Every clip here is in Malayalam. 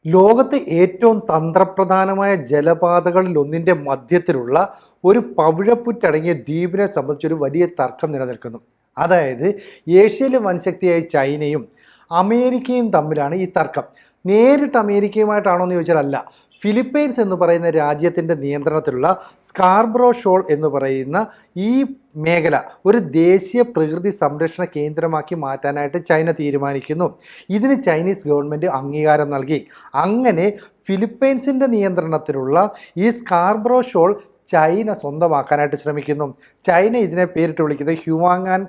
ലോകത്തെ ഏറ്റവും തന്ത്രപ്രധാനമായ ജലപാതകളിൽ ഒന്നിൻ്റെ മധ്യത്തിലുള്ള ഒരു പവിഴപ്പുറ്റടങ്ങിയ ദ്വീപിനെ സംബന്ധിച്ചൊരു വലിയ തർക്കം നിലനിൽക്കുന്നു. അതായത് ഏഷ്യയിലെ വൻശക്തിയായ ചൈനയും അമേരിക്കയും തമ്മിലാണ് ഈ തർക്കം. നേരിട്ട് അമേരിക്കയുമായിട്ടാണോ എന്ന് ചോദിച്ചാൽ അല്ല. ഫിലിപ്പൈൻസ് എന്ന് പറയുന്ന രാജ്യത്തിൻ്റെ നിയന്ത്രണത്തിലുള്ള സ്കാർബ്രോ ഷോൾ എന്ന് പറയുന്ന ഈ മേഖല ഒരു ദേശീയ പ്രകൃതി സംരക്ഷണ കേന്ദ്രമാക്കി മാറ്റാനായിട്ട് ചൈന തീരുമാനിക്കുന്നു. ഇതിന് ചൈനീസ് ഗവൺമെൻറ് അംഗീകാരം നൽകി. അങ്ങനെ ഫിലിപ്പൈൻസിൻ്റെ നിയന്ത്രണത്തിലുള്ള ഈ സ്കാർബ്രോ ഷോൾ ചൈന സ്വന്തമാക്കാനായിട്ട് ശ്രമിക്കുന്നു. ചൈന ഇതിനെ പേരിട്ട് വിളിക്കുന്നത് ഹ്യൂവാങ്ങാൻ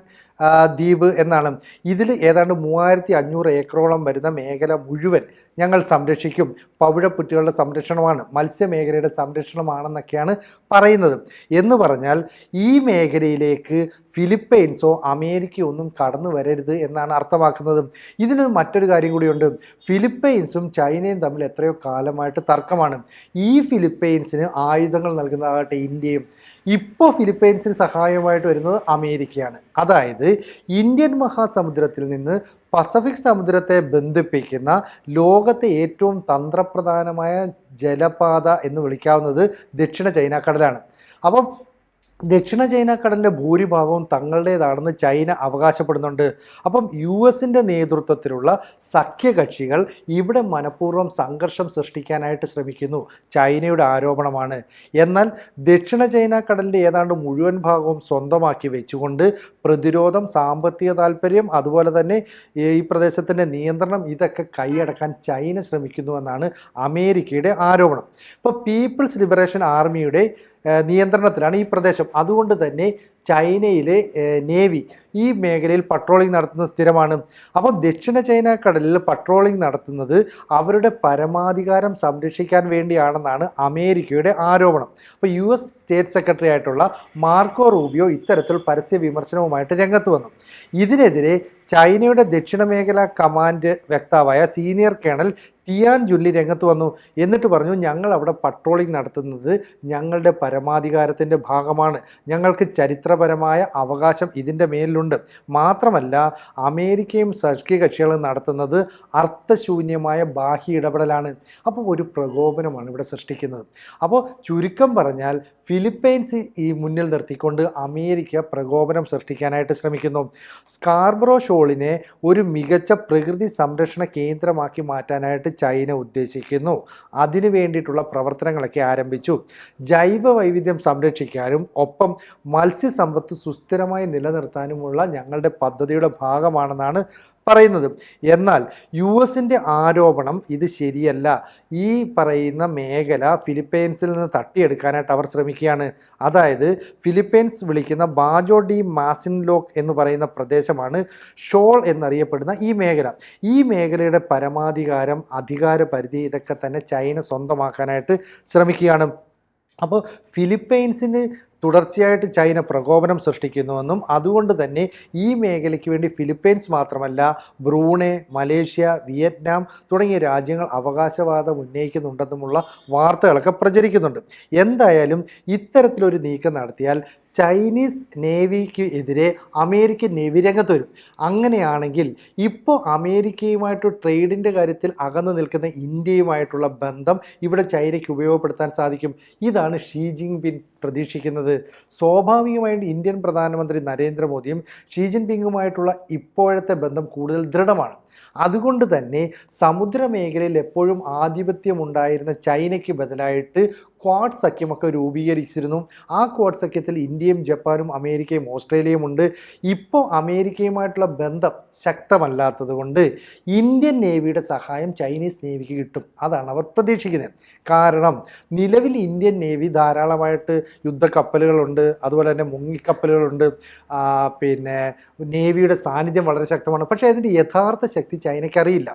ദ്വീപ് എന്നാണ്. ഇതിൽ ഏതാണ്ട് 3500 ഏക്കറോളം വരുന്ന മേഖല മുഴുവൻ ഞങ്ങൾ സംരക്ഷിക്കും. പവിഴപ്പുറ്റുകളുടെ സംരക്ഷണമാണ്, മത്സ്യമേഖലയുടെ സംരക്ഷണമാണെന്നൊക്കെയാണ് പറയുന്നത്. എന്ന് പറഞ്ഞാൽ ഈ മേഖലയിലേക്ക് ഫിലിപ്പൈൻസോ അമേരിക്കയോ ഒന്നും കടന്നു വരരുത് എന്നാണ് അർത്ഥമാക്കുന്നത്. ഇതിനൊരു മറ്റൊരു കാര്യം കൂടിയുണ്ട്. ഫിലിപ്പൈൻസും ചൈനയും തമ്മിൽ എത്രയോ കാലമായിട്ട് തർക്കമാണ്. ഈ ഫിലിപ്പൈൻസിന് ആയുധങ്ങൾ നൽകുന്നതാകട്ടെ ഇന്ത്യയും. ഇപ്പോൾ ഫിലിപ്പൈൻസിന് സഹായമായിട്ട് വരുന്നത് അമേരിക്കയാണ്. അതായത് ഇന്ത്യൻ മഹാസമുദ്രത്തിൽ നിന്ന് പസഫിക് സമുദ്രത്തെ ബന്ധിപ്പിക്കുന്ന ലോകത്തെ ഏറ്റവും തന്ത്രപ്രധാനമായ ജലപാത എന്ന് വിളിക്കാവുന്നത് ദക്ഷിണ ചൈനക്കടലാണ്. അപ്പം ദക്ഷിണ ചൈനക്കടലിൻ്റെ ഭൂരിഭാഗവും തങ്ങളുടേതാണെന്ന് ചൈന അവകാശപ്പെടുന്നുണ്ട്. അപ്പം US-ൻ്റെ നേതൃത്വത്തിലുള്ള സഖ്യകക്ഷികൾ ഇവിടെ മനഃപൂർവ്വം സംഘർഷം സൃഷ്ടിക്കാനായിട്ട് ശ്രമിക്കുന്നു. ചൈനയുടെ ആരോപണമാണ്. എന്നാൽ ദക്ഷിണ ചൈനക്കടലിൻ്റെ ഏതാണ്ട് മുഴുവൻ ഭാഗവും സ്വന്തമാക്കി വെച്ചുകൊണ്ട് പ്രതിരോധം, സാമ്പത്തിക താല്പര്യം, അതുപോലെ തന്നെ ഈ പ്രദേശത്തിൻ്റെ നിയന്ത്രണം ഇതൊക്കെ കൈയടക്കാൻ ചൈന ശ്രമിക്കുന്നുവെന്നാണ് അമേരിക്കയുടെ ആരോപണം. ഇപ്പോൾ പീപ്പിൾസ് ലിബറേഷൻ ആർമിയുടെ നിയന്ത്രണത്തിലാണ് ഈ പ്രദേശം. അതുകൊണ്ട് തന്നെ ചൈനയിലെ നേവി ഈ മേഖലയിൽ പട്രോളിംഗ് നടത്തുന്നത് സ്ഥിരമാണ്. അപ്പോൾ ദക്ഷിണ ചൈനക്കടലിൽ പട്രോളിംഗ് നടത്തുന്നത് അവരുടെ പരമാധികാരം സംരക്ഷിക്കാൻ വേണ്ടിയാണെന്നാണ് അമേരിക്കയുടെ ആരോപണം. അപ്പോൾ US സ്റ്റേറ്റ് സെക്രട്ടറി ആയിട്ടുള്ള മാർക്കോ റൂബിയോ ഇത്തരത്തിൽ പരസ്യ വിമർശനവുമായിട്ട് രംഗത്ത് വന്നു. ഇതിനെതിരെ ചൈനയുടെ ദക്ഷിണ മേഖല കമാൻഡ് വക്താവായ സീനിയർ കേണൽ ടിയാൻ ജുല്ലി രംഗത്ത് വന്നു. എന്നിട്ട് പറഞ്ഞു, ഞങ്ങൾ അവിടെ പട്രോളിംഗ് നടത്തുന്നത് ഞങ്ങളുടെ പരമാധികാരത്തിൻ്റെ ഭാഗമാണ്. ഞങ്ങൾക്ക് ചരിത്രപരമായ അവകാശം ഇതിൻ്റെ മേലിലുണ്ട്. മാത്രമല്ല അമേരിക്കയും സഖ്യകക്ഷികളും നടത്തുന്നത് അർത്ഥശൂന്യമായ ബാഹ്യ ഇടപെടലാണ്. അപ്പോൾ ഒരു പ്രകോപനമാണ് ഇവിടെ സൃഷ്ടിക്കുന്നത്. അപ്പോൾ ചുരുക്കം പറഞ്ഞാൽ ഫിലിപ്പൈൻസ് ഈ മുന്നിൽ നിർത്തിക്കൊണ്ട് അമേരിക്ക പ്രകോപനം സൃഷ്ടിക്കാനായിട്ട് ശ്രമിക്കുന്നു. സ്കാർബ്രോ ഷോളിനെ ഒരു മികച്ച പ്രകൃതി സംരക്ഷണ കേന്ദ്രമാക്കി മാറ്റാനായിട്ട് ചൈന ഉദ്ദേശിക്കുന്നു. അതിനു വേണ്ടിയിട്ടുള്ള പ്രവർത്തനങ്ങളൊക്കെ ആരംഭിച്ചു. ജൈവ വൈവിധ്യം സംരക്ഷിക്കാനും ഒപ്പം മത്സ്യസമ്പത്ത് സുസ്ഥിരമായി നിലനിർത്താനുമുള്ള ഞങ്ങളുടെ പദ്ധതിയുടെ ഭാഗമാണെന്നാണ് പറയുന്നത്. എന്നാൽ US-ൻ്റെ ആരോപണം ഇത് ശരിയല്ല. ഈ പറയുന്ന മേഖല ഫിലിപ്പൈൻസിൽ നിന്ന് തട്ടിയെടുക്കാനായിട്ട് അവർ ശ്രമിക്കുകയാണ്. അതായത് ഫിലിപ്പൈൻസ് വിളിക്കുന്ന ബാജോ ഡി മാസിൻലോക്ക് എന്ന് പറയുന്ന പ്രദേശമാണ് ഷോൾ എന്നറിയപ്പെടുന്ന ഈ മേഖല. ഈ മേഖലയുടെ പരമാധികാരം, അധികാര പരിധി ഇതൊക്കെ തന്നെ ചൈന സ്വന്തമാക്കാനായിട്ട് ശ്രമിക്കുകയാണ്. അപ്പോൾ ഫിലിപ്പൈൻസിന് തുടർച്ചയായിട്ട് ചൈന പ്രകോപനം സൃഷ്ടിക്കുന്നുവെന്നും അതുകൊണ്ട് തന്നെ ഈ മേഖലയ്ക്ക് വേണ്ടി ഫിലിപ്പൈൻസ് മാത്രമല്ല ബ്രൂണൈ, മലേഷ്യ, വിയറ്റ്നാം തുടങ്ങിയ രാജ്യങ്ങൾ അവകാശവാദം ഉന്നയിക്കുന്നുണ്ടെന്നുമുള്ള വാർത്തകളൊക്കെ പ്രചരിക്കുന്നുണ്ട്. എന്തായാലും ഇത്തരത്തിലൊരു നീക്കം നടത്തിയാൽ ചൈനീസ് നേവിക്ക് എതിരെ അമേരിക്കൻ നേവി രംഗത്ത് വരും. അങ്ങനെയാണെങ്കിൽ ഇപ്പോൾ അമേരിക്കയുമായിട്ട് ട്രേഡിൻ്റെ കാര്യത്തിൽ അകന്നു നിൽക്കുന്ന ഇന്ത്യയുമായിട്ടുള്ള ബന്ധം ഇവിടെ ചൈനയ്ക്ക് ഉപയോഗപ്പെടുത്താൻ സാധിക്കും. ഇതാണ് ഷീ ജിൻപിങ് പ്രതീക്ഷിക്കുന്നത്. സ്വാഭാവികമായിട്ട് ഇന്ത്യൻ പ്രധാനമന്ത്രി നരേന്ദ്രമോദിയും ഷീ ജിൻപിങ്ങുമായിട്ടുള്ള ഇപ്പോഴത്തെ ബന്ധം കൂടുതൽ ദൃഢമാണ്. അതുകൊണ്ട് തന്നെ സമുദ്രമേഖലയിൽ എപ്പോഴും ആധിപത്യമുണ്ടായിരുന്ന ചൈനയ്ക്ക് ബദലായിട്ട് ക്വാഡ് സഖ്യമൊക്കെ രൂപീകരിച്ചിരുന്നു. ആ ക്വാഡ് സഖ്യത്തിൽ ഇന്ത്യയും ജപ്പാനും അമേരിക്കയും ഓസ്ട്രേലിയയും ഉണ്ട്. ഇപ്പോൾ അമേരിക്കയുമായിട്ടുള്ള ബന്ധം ശക്തമല്ലാത്തത് കൊണ്ട് ഇന്ത്യൻ നേവിയുടെ സഹായം ചൈനീസ് നേവിക്ക് കിട്ടും. അതാണ് അവർ പ്രതീക്ഷിക്കുന്നത്. കാരണം നിലവിൽ ഇന്ത്യൻ നേവി ധാരാളമായിട്ട് യുദ്ധക്കപ്പലുകളുണ്ട്, അതുപോലെ തന്നെ മുങ്ങിക്കപ്പലുകളുണ്ട്. പിന്നെ നേവിയുടെ സാന്നിധ്യം വളരെ ശക്തമാണ്. പക്ഷേ അതിൻ്റെ യഥാർത്ഥ ശക്തി ചൈനയ്ക്കറിയില്ല.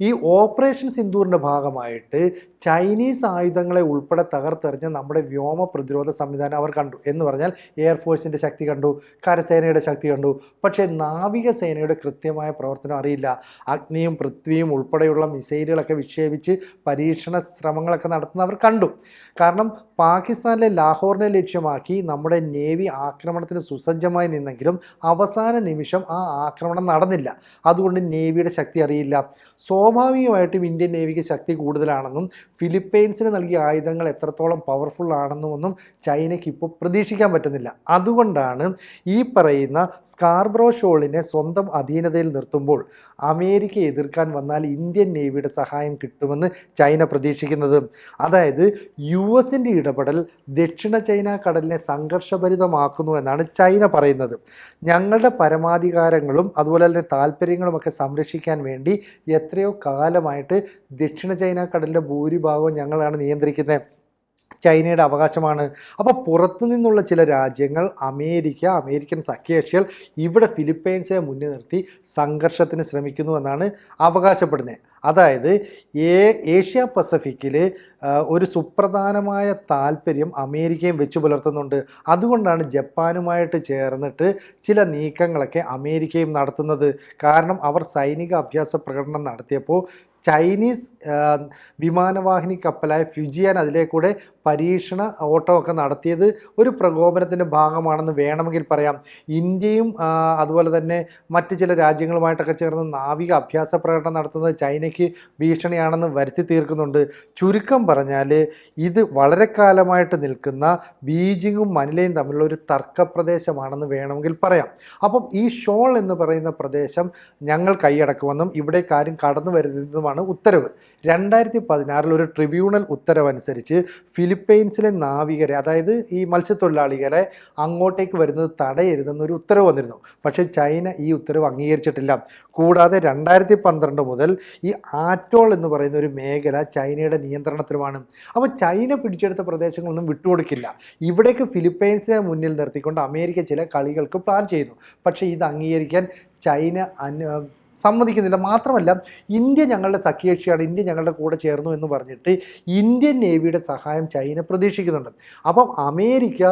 ഈ ഓപ്പറേഷൻ സിന്ദൂറിൻ്റെ ഭാഗമായിട്ട് ചൈനീസ് ആയുധങ്ങളെ ഉൾപ്പെടെ തകർത്തെറിഞ്ഞ് നമ്മുടെ വ്യോമ പ്രതിരോധ സംവിധാനം അവർ കണ്ടു. എന്ന് പറഞ്ഞാൽ എയർഫോഴ്സിൻ്റെ ശക്തി കണ്ടു, കരസേനയുടെ ശക്തി കണ്ടു. പക്ഷേ നാവികസേനയുടെ കൃത്യമായ പ്രവർത്തനം അറിയില്ല. അഗ്നിയും പൃഥ്വിയും ഉൾപ്പെടെയുള്ള മിസൈലുകളൊക്കെ വിക്ഷേപിച്ച് പരീക്ഷണ ശ്രമങ്ങളൊക്കെ നടത്തുന്നവർ കണ്ടു. കാരണം പാകിസ്ഥാനിലെ ലാഹോറിനെ ലക്ഷ്യമാക്കി നമ്മുടെ നേവി ആക്രമണത്തിന് സുസജ്ജമായി നിന്നെങ്കിലും അവസാന നിമിഷം ആ ആക്രമണം നടന്നില്ല. അതുകൊണ്ട് നേവിയുടെ ശക്തി അറിയില്ല. സ്വാഭാവികമായിട്ടും ഇന്ത്യൻ നേവിക്ക് ശക്തി കൂടുതലാണെന്നും ഫിലിപ്പൈൻസിന് നൽകിയ ആയുധങ്ങൾ എത്രത്തോളം പവർഫുൾ ആണെന്നുമൊന്നും ചൈനയ്ക്ക് ഇപ്പോൾ പ്രതീക്ഷിക്കാൻ പറ്റുന്നില്ല. അതുകൊണ്ടാണ് ഈ പറയുന്ന സ്കാർബ്രോ ഷോളിനെ സ്വന്തം അധീനതയിൽ നിർത്തുമ്പോൾ അമേരിക്കയെ എതിർക്കാൻ വന്നാൽ ഇന്ത്യൻ നേവിയുടെ സഹായം കിട്ടുമെന്ന് ചൈന പ്രതീക്ഷിക്കുന്നത്. അതായത് US-ൻ്റെ ഇടപെടൽ ദക്ഷിണ ചൈന കടലിനെ സംഘർഷഭരിതമാക്കുന്നു എന്നാണ് ചൈന പറയുന്നത്. ഞങ്ങളുടെ പരമാധികാരങ്ങളും അതുപോലെ തന്നെ താല്പര്യങ്ങളുമൊക്കെ സംരക്ഷിക്കാൻ വേണ്ടി എത്രയോ കാലമായിട്ട് ദക്ഷിണ ചൈന കടലിൻ്റെ ഭൂരിഭാഗവും ഞങ്ങളാണ് നിയന്ത്രിക്കുന്നത്, ചൈനയുടെ അവകാശമാണ്. അപ്പോൾ പുറത്തു നിന്നുള്ള ചില രാജ്യങ്ങൾ അമേരിക്കൻ സഖ്യകക്ഷികൾ ഇവിടെ ഫിലിപ്പൈൻസിനെ മുന്നിൽ നിർത്തി സംഘർഷത്തിന് ശ്രമിക്കുന്നു എന്നാണ് അവകാശപ്പെടുന്നത്. അതായത് ഏഷ്യ പസഫിക്കിൽ ഒരു സുപ്രധാനമായ താല്പര്യം അമേരിക്കയും വെച്ചു പുലർത്തുന്നുണ്ട്. അതുകൊണ്ടാണ് ജപ്പാനുമായിട്ട് ചേർന്നിട്ട് ചില നീക്കങ്ങളൊക്കെ അമേരിക്കയും നടത്തുന്നത്. കാരണം അവർ സൈനിക അഭ്യാസ പ്രകടനം നടത്തിയപ്പോൾ ചൈനീസ് വിമാനവാഹിനി കപ്പലായ ഫ്യുജിയാൻ അതിലേക്കൂടെ പരീക്ഷണ ഓട്ടമൊക്കെ നടത്തിയത് ഒരു പ്രകോപനത്തിൻ്റെ ഭാഗമാണെന്ന് വേണമെങ്കിൽ പറയാം. ഇന്ത്യയും അതുപോലെ തന്നെ മറ്റ് ചില രാജ്യങ്ങളുമായിട്ടൊക്കെ ചേർന്ന് നാവിക അഭ്യാസ പ്രകടനം നടത്തുന്നത് ചൈനയ്ക്ക് ഭീഷണിയാണെന്ന് വരുത്തി തീർക്കുന്നുണ്ട്. ചുരുക്കം പറഞ്ഞാൽ ഇത് വളരെ കാലമായിട്ട് നിൽക്കുന്ന ബീജിങ്ങും മനിലയും തമ്മിലുള്ള ഒരു തർക്കപ്രദേശമാണെന്ന് വേണമെങ്കിൽ പറയാം. അപ്പം ഈ ഷോൾ എന്ന് പറയുന്ന പ്രദേശം ഞങ്ങൾ കൈയടക്കുമെന്നും ഇവിടെ കാര്യം കടന്നു വരുന്നതുമാണ് ഉത്തരവ്. 2016 ഒരു ട്രിബ്യൂണൽ ഉത്തരവനുസരിച്ച് ഫിലിപ്പൈൻസിലെ നാവികരെ, അതായത് ഈ മത്സ്യത്തൊഴിലാളികളെ അങ്ങോട്ടേക്ക് വരുന്നത് തടയരുതെന്നൊരു ഉത്തരവ് വന്നിരുന്നു. പക്ഷേ ചൈന ഈ ഉത്തരവ് അംഗീകരിച്ചിട്ടില്ല. കൂടാതെ 2012 മുതൽ ഈ ആറ്റോൾ എന്ന് പറയുന്ന ഒരു മേഖല ചൈനയുടെ നിയന്ത്രണത്തിലുമാണ്. അപ്പോൾ ചൈന പിടിച്ചെടുത്ത പ്രദേശങ്ങളൊന്നും വിട്ടുകൊടുക്കില്ല. ഇവിടേക്ക് ഫിലിപ്പൈൻസിനെ മുന്നിൽ നിർത്തിക്കൊണ്ട് അമേരിക്ക ചില കളികൾക്ക് പ്ലാൻ ചെയ്യുന്നു. പക്ഷേ ഇത് അംഗീകരിക്കാൻ ചൈന സമ്മതിക്കുന്നില്ല. മാത്രമല്ല ഇന്ത്യ ഞങ്ങളുടെ സഖ്യകക്ഷിയാണ്, ഇന്ത്യ ഞങ്ങളുടെ കൂടെ ചേർന്നു എന്ന് പറഞ്ഞിട്ട് ഇന്ത്യൻ നേവിയുടെ സഹായം ചൈന പ്രതീക്ഷിക്കുന്നുണ്ട്. അപ്പം അമേരിക്ക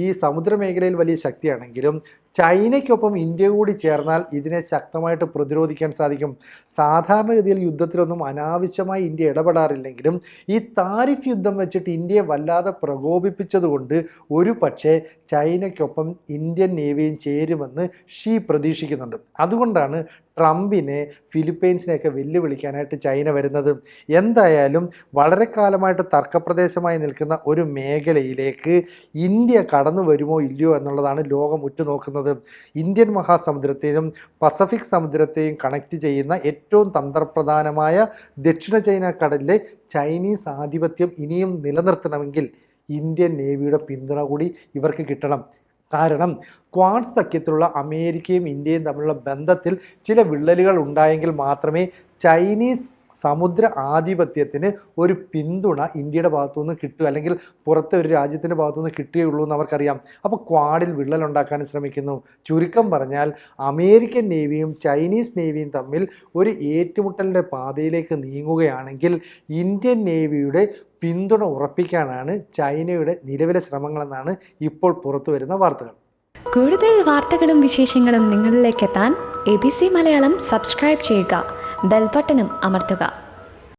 ഈ സമുദ്രമേഖലയിൽ വലിയ ശക്തിയാണെങ്കിലും ചൈനയ്ക്കൊപ്പം ഇന്ത്യ കൂടി ചേർന്നാൽ ഇതിനെ ശക്തമായിട്ട് പ്രതിരോധിക്കാൻ സാധിക്കും. സാധാരണഗതിയിൽ യുദ്ധത്തിലൊന്നും അനാവശ്യമായി ഇന്ത്യ ഇടപെടാറില്ലെങ്കിലും ഈ താരിഫ് യുദ്ധം വെച്ചിട്ട് ഇന്ത്യയെ വല്ലാതെ പ്രകോപിപ്പിച്ചതുകൊണ്ട് ഒരു പക്ഷേ ചൈനയ്ക്കൊപ്പം ഇന്ത്യൻ നേവിയും ചേരുമെന്ന് ഷീ പ്രതീക്ഷിക്കുന്നുണ്ട്. അതുകൊണ്ടാണ് ട്രംപിനെ ഫിലിപ്പൈൻസിനെയൊക്കെ വെല്ലുവിളിക്കാനായിട്ട് ചൈന വരുന്നത്. എന്തായാലും വളരെ കാലമായിട്ട് തർക്കപ്രദേശമായി നിൽക്കുന്ന ഒരു മേഖലയിലേക്ക് ഇന്ത്യ കടന്നു വരുമോ ഇല്ലയോ എന്നുള്ളതാണ് ലോകം ഉറ്റുനോക്കുന്നത്. ഇന്ത്യൻ മഹാസമുദ്രത്തെയും പസഫിക് സമുദ്രത്തെയും കണക്ട് ചെയ്യുന്ന ഏറ്റവും തന്ത്രപ്രധാനമായ ദക്ഷിണ ചൈന കടലിലെ ചൈനീസ് ആധിപത്യം ഇനിയും നിലനിർത്തണമെങ്കിൽ ഇന്ത്യൻ നേവിയുടെ പിന്തുണ കൂടി ഇവർക്ക് കിട്ടണം. കാരണം ക്വാഡ് സഖ്യത്തിലുള്ള അമേരിക്കയും ഇന്ത്യയും തമ്മിലുള്ള ബന്ധത്തിൽ ചില വിള്ളലുകൾ ഉണ്ടായെങ്കിൽ മാത്രമേ ചൈനീസ് സമുദ്ര ആധിപത്യത്തിന് ഒരു പിന്തുണ ഇന്ത്യയുടെ ഭാഗത്തുനിന്ന് കിട്ടുക, അല്ലെങ്കിൽ പുറത്തെ ഒരു രാജ്യത്തിൻ്റെ ഭാഗത്തുനിന്ന് കിട്ടുകയുള്ളൂ എന്ന് അവർക്കറിയാം. അപ്പോൾ ക്വാഡിൽ വിള്ളലുണ്ടാക്കാൻ ശ്രമിക്കുന്നു. ചുരുക്കം പറഞ്ഞാൽ അമേരിക്കൻ നേവിയും ചൈനീസ് നേവിയും തമ്മിൽ ഒരു ഏറ്റുമുട്ടലിൻ്റെ പാതയിലേക്ക് നീങ്ങുകയാണെങ്കിൽ ഇന്ത്യൻ നേവിയുടെ പിന്തുണ ഉറപ്പിക്കാനാണ് ചൈനയുടെ നിലവിലെ ശ്രമങ്ങളെന്നാണ് ഇപ്പോൾ പുറത്തു വരുന്ന വാർത്തകൾ. കൂടുതൽ വാർത്തകളും വിശേഷങ്ങളും നിങ്ങളിലേക്ക് എത്താൻ ABC മലയാളം സബ്സ്ക്രൈബ് ചെയ്യുക, ബെൽ ബട്ടണും അമർത്തുക.